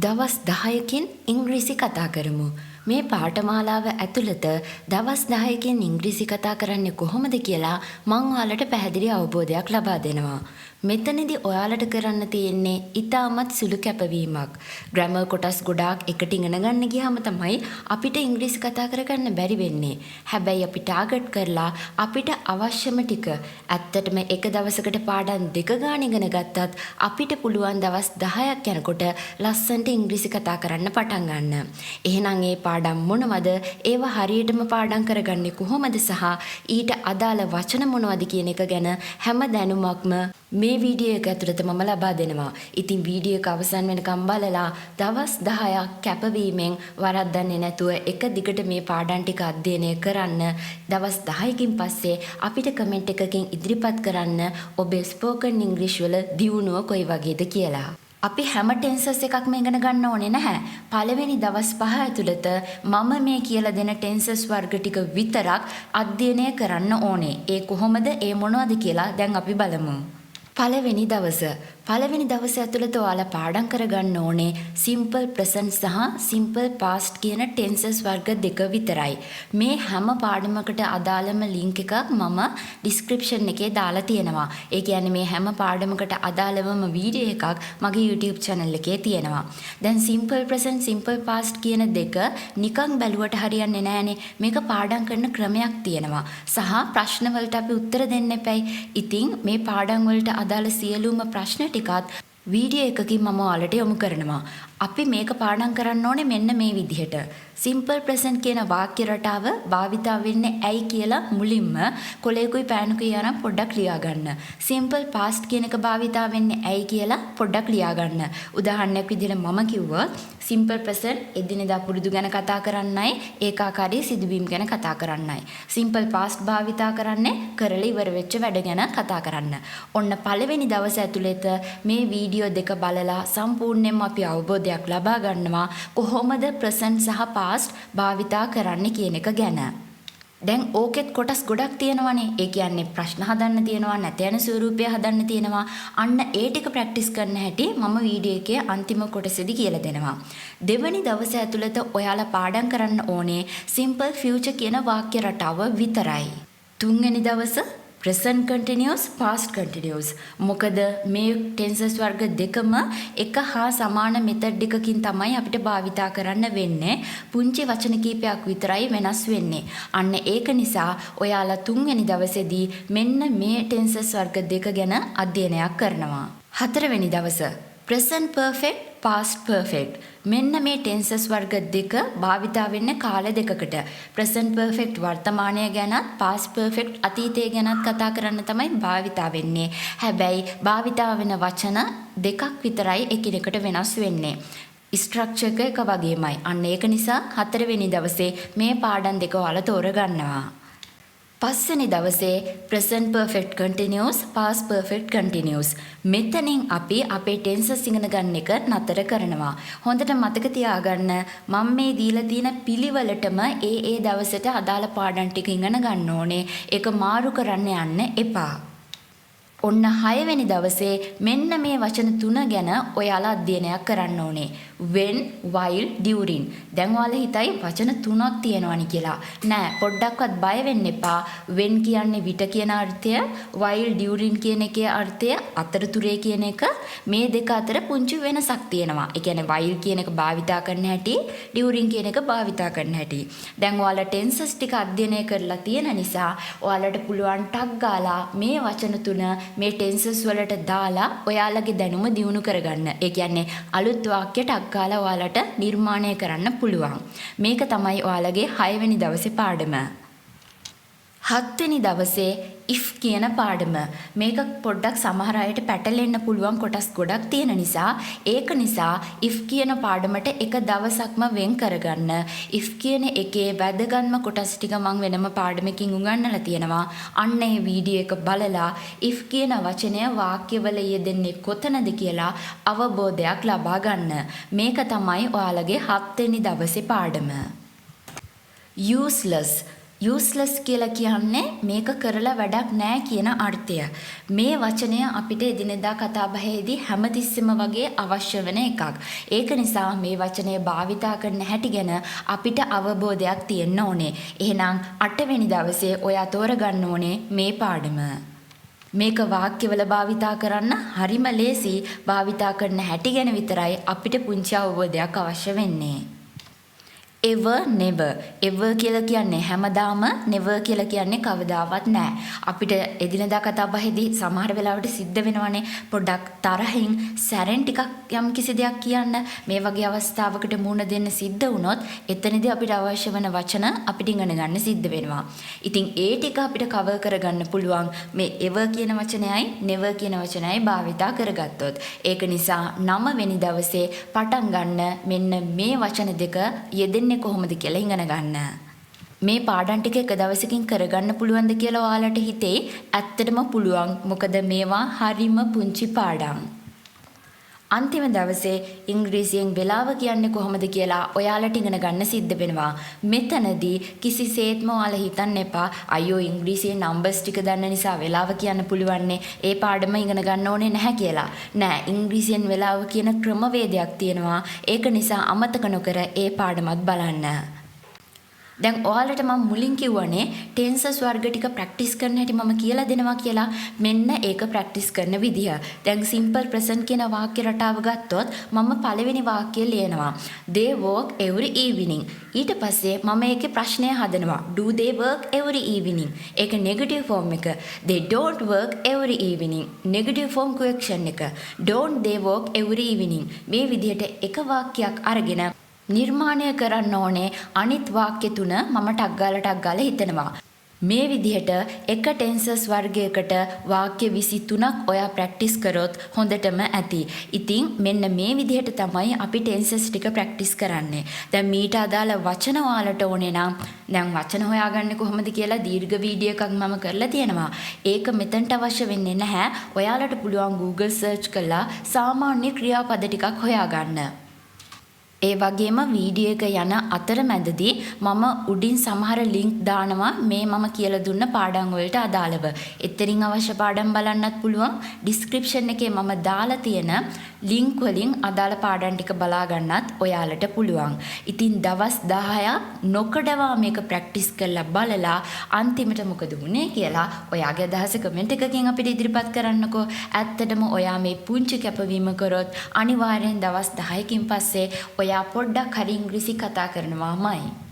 දවස් 10කින් ඉංග්‍රීසි කතා කරමු. මේ පාඨමාලාව ඇතුළත දවස් 10කින් ඉංග්‍රීසි කතා කරන්නේ කොහොමද කියලා මම ඔයාලට පැහැදිලි අවබෝධයක් ලබා දෙනවා. මෙතනදී ඔයාලට කරන්න තියෙන්නේ ඉතාමත් සුළු කැපවීමක්. ග්‍රැමර් කොටස් ගොඩාක් එකට ඉගෙන ගන්න ගියාම තමයි අපිට ඉංග්‍රීසි කතා කරගන්න බැරි වෙන්නේ. හැබැයි අපි ටාගට් කරලා අපිට අවශ්‍යම ටික ඇත්තටම එක දවසකට පාඩම් 2 ගාන ඉගෙන ගත්තත් අපිට පුළුවන් දවස් 10ක් යනකොට ලස්සනට ඉංග්‍රීසි කතා කරන්න පටන් ගන්න. එහෙනම් ඒ පාඩම් මොනවද? ඒවා හරියටම පාඩම් කරගන්නේ කොහොමද සහ ඊට අදාළ වචන මොනවද කියන එක ගැන හැම දැනුමක්ම මේ වීඩියෝ එක ඇතුළත මම ලබා දෙනවා. ඉතින් වීඩියෝ එක අවසන් වෙනකම් බලලා දවස් 10ක් කැපවීමෙන් වරද්දන්නේ නැතුව එක දිගට මේ පාඩම් ටික අධ්‍යයනය කරන්න. දවස් 10කින් පස්සේ අපිට කමෙන්ට් එකකින් ඉදිරිපත් කරන්න ඔබේ ස්පෝකන් ඉංග්‍රීසි වල දියුණුව කොයි වගේද කියලා. අපි හැම ටෙන්සස් එකක්ම ඉගෙන ගන්න ඕනේ නැහැ. පළවෙනි දවස් 5 ඇතුළත මම මේ කියලා දෙන ටෙන්සස් වර්ග ටික විතරක් අධ්‍යයනය කරන්න ඕනේ. ඒ කොහොමද? ඒ මොනවද කියලා දැන් අපි බලමු. පළවෙනි දවස ඇතුළත ඔයාලා පාඩම් කරගන්න ඕනේ simple present සහ simple past කියන tenses වර්ග දෙක විතරයි. මේ හැම පාඩමකට අදාළම link එකක් මම description එකේ දාලා තියෙනවා. ඒ කියන්නේ මේ හැම පාඩමකට අදාළවම වීඩියෝ එකක් මගේ YouTube channel එකේ තියෙනවා. දැන් simple present simple past කියන දෙක නිකන් බැලුවට හරියන්නේ නැහනේ. මේක පාඩම් කරන ක්‍රමයක් තියෙනවා. සහ ප්‍රශ්න වලට අපි උත්තර දෙන්න එපයි. ඉතින් මේ පාඩම් වලට අදාළ සියලුම ප්‍රශ්න ටිකත් වීඩියෝ එකකින් මම ඔයාලට යොමු කරනවා. අපි මේක පාඩම් කරන්න ඕනේ මෙන්න මේ විදිහට. simple present කියන වාක්‍ය රටාව භාවිතා වෙන්නේ ඇයි කියලා මුලින්ම කොලේකුයි පෑනකුයි අරන් පොඩ්ඩක් ලියා ගන්න. simple past කියන එක භාවිතා වෙන්නේ ඇයි කියලා පොඩ්ඩක් ලියා ගන්න. උදාහරණයක් විදිහට මම කිව්වොත් simple present එදිනෙදා පුරුදු ගැන කතා කරන්නයි ඒකාකාරී සිදුවීම් ගැන කතා කරන්නයි. simple past භාවිතා කරන්නේ කරලා ඉවර වෙච්ච වැඩ ගැන කතා කරන්න. ඔන්න පළවෙනි දවසේ ඇතුළත මේ වීඩියෝ දෙක බලලා සම්පූර්ණයෙන්ම අපි අවබෝධයක් ලබා ගන්නවා කොහොමද present සහ past භාවිතා කරන්න කියන එක ගැන. දැන් ඕකෙත් කොටස් ගොඩක් තියෙනවානේ. ඒ කියන්නේ ප්‍රශ්න හදන්න තියෙනවා, නැත යන ස්වරූපය හදන්න තියෙනවා. අන්න ඒ ටික ප්‍රැක්ටිස් කරන්න හැටි මම වීඩියෝ එකේ අන්තිම කොටසේදී කියලා දෙනවා. දෙවැනි දවසේ ඇතුළත ඔයාලා පාඩම් කරන්න ඕනේ simple future කියන වාක්‍ය රටාව විතරයි. තුන්වෙනි දවස present continuous past continuous. මොකද මේ tenses වර්ග දෙකම එක හා සමාන මෙතඩ් එකකින් තමයි අපිට භාවිතා කරන්න වෙන්නේ. පුංචි වචන කීපයක් විතරයි වෙනස් වෙන්නේ. අන්න ඒක නිසා ඔයාලා තුන්වෙනි දවසේදී මෙන්න මේ tenses වර්ග දෙක ගැන අධ්‍යයනයක් කරනවා. හතරවෙනි දවස present perfect past perfect. මෙන්න මේ tenses වර්ග දෙක භාවිතා වෙන්නේ කාල දෙකකට. present perfect වර්තමානය ගැනත් past perfect අතීතය ගැනත් කතා කරන්න තමයි භාවිතා වෙන්නේ. හැබැයි භාවිතා වෙන වචන දෙකක් විතරයි එකිනෙකට වෙනස් වෙන්නේ. ස්ට්‍රක්චර් එක වගේමයි. අන්න ඒක නිසා හතරවෙනි දවසේ මේ පාඩම් දෙක ඔයාලා තෝරගන්නවා. පස්වෙනි දවසේ present perfect continuous past perfect continuous. මෙතනින් අපි අපේ tenses ඉගෙන ගන්න එක නතර කරනවා. හොඳට මතක තියාගන්න මම මේ දීලා තියෙන පිළිවෙලටම ඒ දවසට අදාළ පාඩම් ටික ඉගෙන ගන්න ඕනේ. ඒක මාරු කරන්න යන්න එපා. ඔන්න 6 වෙනි දවසේ මෙන්න මේ වචන තුන ගැන ඔයාලා අධ්‍යයනයක් කරන්න ඕනේ. when, while, during. දැන් ඔයාලා හිතයි වචන තුනක් තියෙනවනි කියලා. නෑ, පොඩ්ඩක්වත් බය වෙන්න එපා. when කියන්නේ විට කියන අර්ථය, while, during කියන එකේ අර්ථය, අතරතුරේ කියන එක. මේ දෙක අතර පුංචි වෙනසක් තියෙනවා. ඒ කියන්නේ while කියන එක භාවිතා කරන්න හැටි, during කියන එක භාවිතා කරන්න හැටි. දැන් ඔයාලා tenses ටික අධ්‍යයනය කරලා තියෙන නිසා ඔයාලට පුළුවන් ටක් ගාලා මේ වචන තුන මේ tenses වලට දාලා ඔයාලගේ දැනුම දියුණු කරගන්න. ඒ කියන්නේ අලුත් වාක්‍ය ටක් ගාලා ඔයාලට නිර්මාණය කරන්න පුළුවන්. මේක තමයි ඔයාලගේ 6 වෙනි දවසේ පාඩම. 7 වෙනි දවසේ if කියන පාඩම. මේක පොඩ්ඩක් සමහර අයට පැටලෙන්න පුළුවන් කොටස් ගොඩක් තියෙන නිසා ඒක නිසා if කියන පාඩමට එක දවසක්ම වෙන් කරගන්න. if කියන එකේ වැදගත්ම කොටස් ටික මම වෙනම පාඩමකින් උගන්වලා තියෙනවා. අන්න ඒ වීඩියෝ එක බලලා if කියන වචනය වාක්‍යවල යෙදෙන්නේ කොතනද කියලා අවබෝධයක් ලබා ගන්න. මේක තමයි ඔයාලගේ 7 වෙනි දවසේ පාඩම. useless useless කියලා කියන්නේ මේක කරලා වැඩක් නැහැ කියන අර්ථය. මේ වචනය අපිට එදිනෙදා කතා බහේදී හැමතිස්සෙම වගේ අවශ්‍ය වෙන එකක්. ඒක නිසා මේ වචනය භාවිතා කරන හැටි ගැන අපිට අවබෝධයක් තියෙන්න ඕනේ. එහෙනම් 8 වෙනි දවසේ ඔයා තෝරගන්න ඕනේ මේ පාඩම. මේක වාක්‍යවල භාවිතා කරන්න හරිම ලේසි. භාවිතා කරන හැටි ගැන විතරයි අපිට පුංචි අවබෝධයක් අවශ්‍ය වෙන්නේ. ever never ever කියලා කියන්නේ හැමදාම, never කියලා කියන්නේ කවදාවත් නැහැ. අපිට එදිනදා කතා බහේදී සමහර වෙලාවට සිද්ධ වෙනවනේ පොඩ්ඩක් තරහින් සැරෙන් ටිකක් යම් කිසි දෙයක් කියන්න. මේ වගේ අවස්ථාවකට මුහුණ දෙන්න සිද්ධ වුණොත් එතනදී අපිට අවශ්‍ය වෙන වචන අපිට ඉගෙන ගන්න සිද්ධ වෙනවා. ඉතින් ඒ ටික අපිට කවර් කරගන්න පුළුවන් මේ ever කියන වචනයයි never කියන වචනයයි භාවිතා කරගත්තොත්. ඒක නිසා 9 වෙනි දවසේ පටන් ගන්න මෙන්න මේ වචන දෙක යෙදෙන්නේ කොහොමද කියලා ඉගෙන ගන්න. මේ පාඩම් ටික එක දවසකින් කරගන්න පුළුවන්ද කියලා ඔයාලට හිතේ? ඇත්තටම පුළුවන්. මොකද මේවා හරිම පුංචි පාඩම්. අන්තිම දවසේ ඉංග්‍රීසියෙන් වෙලාව කියන්නේ කොහොමද කියලා ඔයාලට ඉගෙන ගන්න සිද්ධ වෙනවා. මෙතනදී කිසිසේත්ම ඔයාලා හිතන්න එපා අයියෝ ඉංග්‍රීසියෙන් නම්බර්ස් ටික දන්න නිසා වෙලාව කියන්න පුළුවන්නේ ඒ පාඩම ඉගෙන ගන්න ඕනේ නැහැ කියලා. නෑ, ඉංග්‍රීසියෙන් වෙලාව කියන ක්‍රමවේදයක් තියෙනවා. ඒක නිසා අමතක නොකර ඒ පාඩමත් බලන්න. දැන් ඔයාලට මම මුලින් කිව්වනේ ටෙන්සස් වර්ග ටික ප්‍රැක්ටිස් කරන්න හැටි මම කියලා දෙනවා කියලා. මෙන්න ඒක ප්‍රැක්ටිස් කරන විදිය. දැන් සිම්පල් ප්‍රසන්ට් කියන වාක්‍ය රටාව ගත්තොත් මම පළවෙනි වාක්‍යය ලියනවා. They work every evening. ඊට පස්සේ මම ඒකේ ප්‍රශ්නය හදනවා. Do they work every evening? ඒක නෙගටිව් ෆෝම් එක. They don't work every evening. Negative form question එක. Don't they work every evening? මේ විදිහට එක වාක්‍යයක් අරගෙන නිර්මාණය කරන්න ඕනේ. අනිත් වාක්‍ය තුන මම ටක් ගාලා හිතනවා. මේ විදිහට එක ටෙන්සස් වර්ගයකට වාක්‍ය 23ක් ඔයා ප්‍රැක්ටිස් කරොත් හොඳටම ඇති. ඉතින් මෙන්න මේ විදිහට තමයි අපි ටෙන්සස් ටික ප්‍රැක්ටිස් කරන්නේ. දැන් මීට අදාළ වචන ඔයාලට ඕනේ නම් දැන් වචන හොයාගන්නේ කොහොමද කියලා දීර්ඝ වීඩියෝ එකක් මම කරලා තියෙනවා. ඒක මෙතනට අවශ්‍ය වෙන්නේ නැහැ. ඔයාලට පුළුවන් Google search කරලා සාමාන්‍ය ක්‍රියාපද ටිකක් හොයාගන්න. ඒ වගේම වීඩියෝ එක යන අතරමැදදී මම උඩින් සමහර ලින්ක් දානවා මේ මම කියලා දුන්න පාඩම් වලට අදාළව. එතරින් අවශ්‍ය පාඩම් බලන්නත් පුළුවන්. ඩිස්ක්‍රිප්ෂන් එකේ මම දාලා තියෙන ලින්ක් වලින් අදාළ පාඩම් ටික බලා ගන්නත් ඔයාලට පුළුවන්. ඉතින් දවස් 10ක් නොකඩවා මේක ප්‍රැක්ටිස් කරලා බලලා අන්තිමට මොකද වුනේ කියලා ඔයාගේ අදහස කමෙන්ට් එකකින් අපිට ඉදිරිපත් කරන්නකෝ. ඇත්තටම ඔයා මේ පුංචි කැපවීම කරොත් අනිවාර්යෙන් දවස් 10කින් පස්සේ ඔයා පොඩ්ඩක් හරි ඉංග්‍රීසි කතා කරනවාමයි.